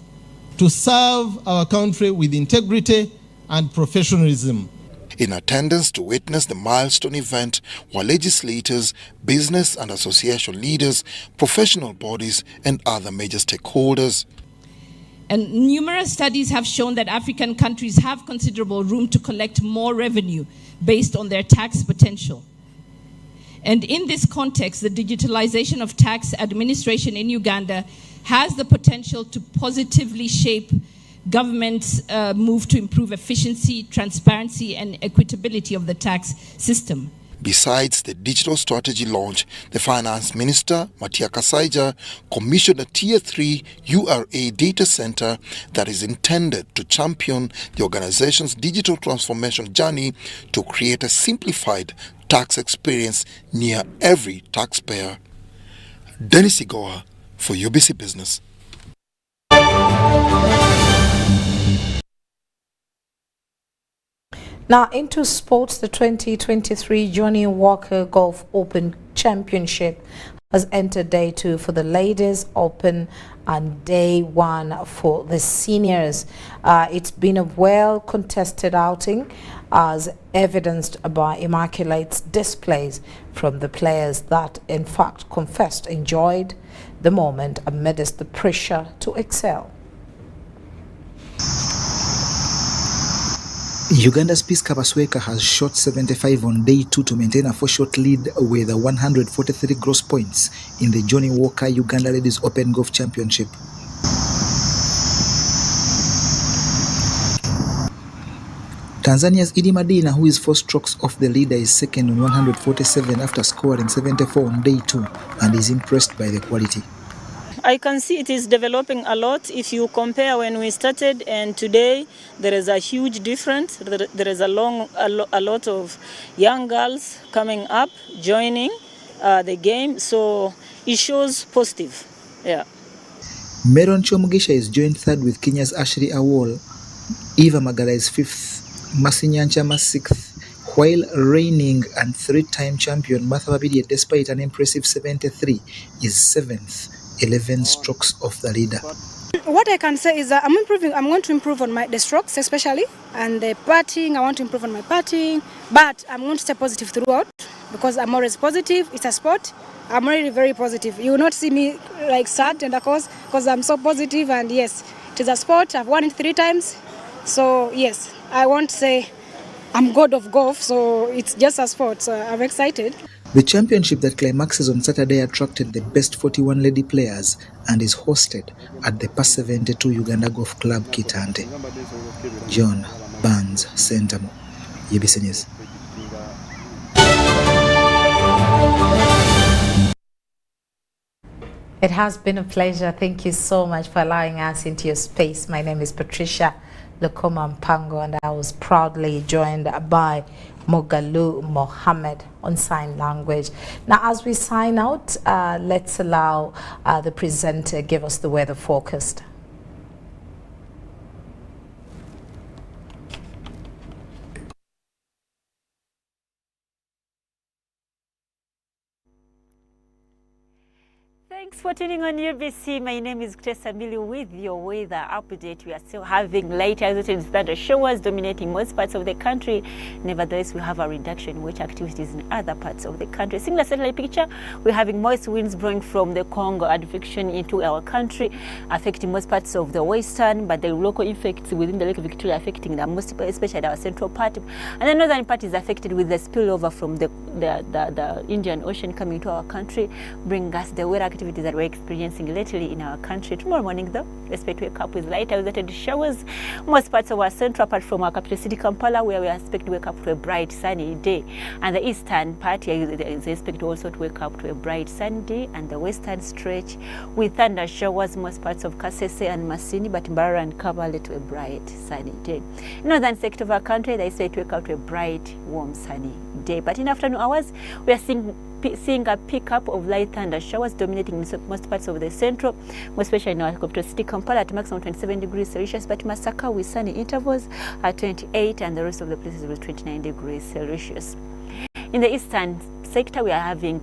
to serve our country with integrity and professionalism. In attendance to witness the milestone event were legislators, business and association leaders, professional bodies and other major stakeholders. And numerous studies have shown that African countries have considerable room to collect more revenue based on their tax potential. And in this context, the digitalization of tax administration in Uganda has the potential to positively shape government's move to improve efficiency, transparency, and equitability of the tax system. Besides the digital strategy launch, the Finance Minister, Kasese, commissioned a Tier 3 URA data center that is intended to champion the organization's digital transformation journey to create a simplified tax experience near every taxpayer. Dennis Igoa for UBC Business. Now into sports, the 2023 Johnny Walker Golf Open Championship has entered day 2 for the ladies open and day 1 for the seniors. It's been a well-contested outing as evidenced by immaculate displays from the players that in fact confessed enjoyed the moment amidst the pressure to excel. Uganda's Pisca Basweka has shot 75 on day 2 to maintain a 4-shot lead with 143 gross points in the Johnny Walker Uganda Ladies Open Golf Championship. Tanzania's Idi Madina, who is 4 strokes off the leader, is second on 147 after scoring 74 on day 2 and is impressed by the quality. I can see it is developing a lot. If you compare when we started and today, there is a huge difference. There is a lot of young girls coming up, joining the game. So it shows positive. Yeah. Meron Chomugisha is joined 3rd with Kenya's Ashley Awol. Eva Magala is 5th. Masinyanchama 6th. While reigning and 3-time champion Martha Babidi, despite an impressive 73, is 7th. 11 strokes off the leader. What I can say is that I'm going to improve on the strokes especially, and the putting. I want to improve on my putting, but I'm going to stay positive throughout because I'm always positive. It's a sport. I'm really very positive. You will not see me like sad and of course because I'm so positive, and yes, it is a sport. I've won it 3 times, so yes, I won't say I'm god of golf, so it's just a sport. So I'm excited. The championship that climaxes on Saturday attracted the best 41 lady players and is hosted at the PAS 72 Uganda Golf Club Kitante. John Barnes, Sentamo, UBC News. It has been a pleasure. Thank you so much for allowing us into your space. My name is Patricia Lukoma Mpango, and I was proudly joined by Mogalu Mohammed on sign language. Now, as we sign out, let's allow the presenter give us the weather forecast. Thanks for tuning on UBC. My name is Tessa Mili with your weather update. We are still having light isolated thunder showers dominating most parts of the country. Nevertheless, we have a reduction in wet activities in other parts of the country. Seeing the satellite picture, we're having moist winds blowing from the Congo advection into our country, affecting most parts of the western, but the local effects within the Lake Victoria affecting the most, especially our central part. And the northern part is affected with the spillover from the Indian Ocean coming to our country, bring us the weather activity that we're experiencing lately in our country. Tomorrow morning, though, we expect to wake up with light isolated showers. Most parts of our central, apart from our capital city, Kampala, where we expect to wake up to a bright sunny day. And the eastern part is expected also to wake up to a bright sunny day. And the western stretch with thunder showers, most parts of Kasese and Masini, but Mbarara and Kabale to a bright sunny day. In northern sector of our country, they expect to wake up to a bright, warm, sunny day. But in afternoon hours, we are seeing a pickup of light thunder showers dominating most parts of the central, especially in our capital city, Kampala, at maximum 27 degrees Celsius, but Masaka with sunny intervals at 28, and the rest of the places with 29 degrees Celsius. In the eastern sector, we are having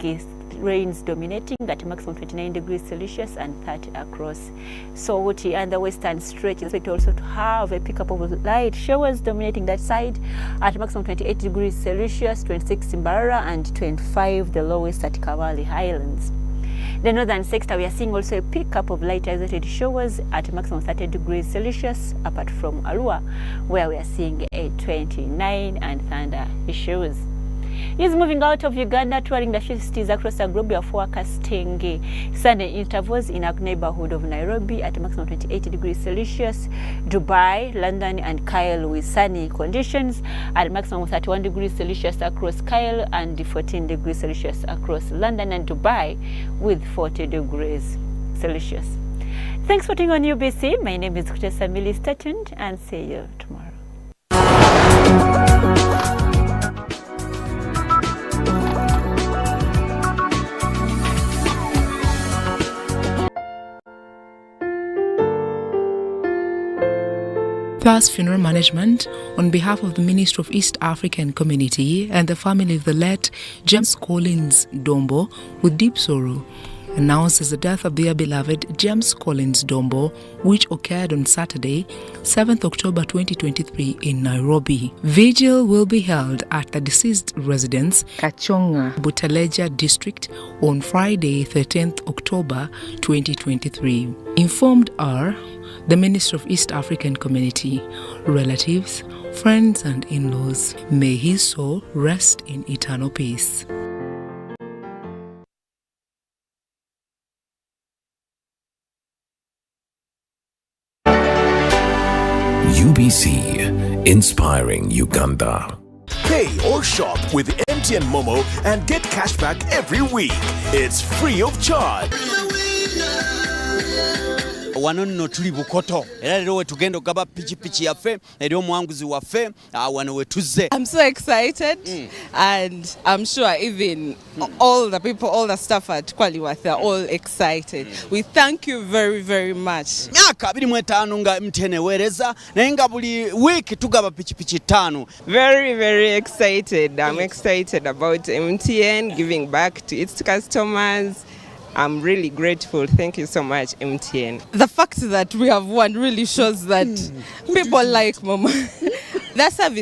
rains dominating at maximum 29 degrees Celsius and 30 across Sowoti, and the western stretch is expected also to have a pickup of light showers dominating that side at maximum 28 degrees Celsius, 26 in Mbarara and 25 the lowest at Kawali Highlands. The northern sector, we are seeing also a pickup of light isolated showers at maximum 30 degrees Celsius, apart from Arua, where we are seeing a 29 and thunder showers. Is moving out of Uganda, touring the cities across the globe. We are forecasting sunny intervals in our neighborhood of Nairobi at maximum 28 degrees Celsius, Dubai, London and Kyle with sunny conditions at maximum 31 degrees Celsius across Kyle and 14 degrees Celsius across London and Dubai with 40 degrees Celsius. Thanks for tuning on UBC. My name is Kasese. Stay tuned and see you tomorrow. Thus, Funeral Management, on behalf of the Ministry of East African Community and the family of the late James Collins Dombo, with deep sorrow, announces the death of their beloved James Collins Dombo, which occurred on Saturday, 7th October 2023 in Nairobi. Vigil will be held at the deceased residence, Kachonga, Butaleja District, on Friday, 13th October 2023. Informed are the Minister of East African Community, relatives, friends and in-laws. May his soul rest in eternal peace. UBC, inspiring Uganda. Pay or shop with MTN Momo and get cashback every week. It's free of charge. Wano nno tuli Bukoto era lero we tugenda okugaba pichipichi yaffe eri omwanguzi waffe wano we tuzze. I'm so excited and I'm sure even all the people, all the staff at Kwaliwath are all excited. We thank you very, very much. Myaka 25 nga MTN ewereza naye nga buli week tugaba pichipichi 5. Very, very excited. I'm excited about MTN giving back to its customers. I'm really grateful. Thank you so much, MTN. The fact that we have won really shows that people like Mama. Their service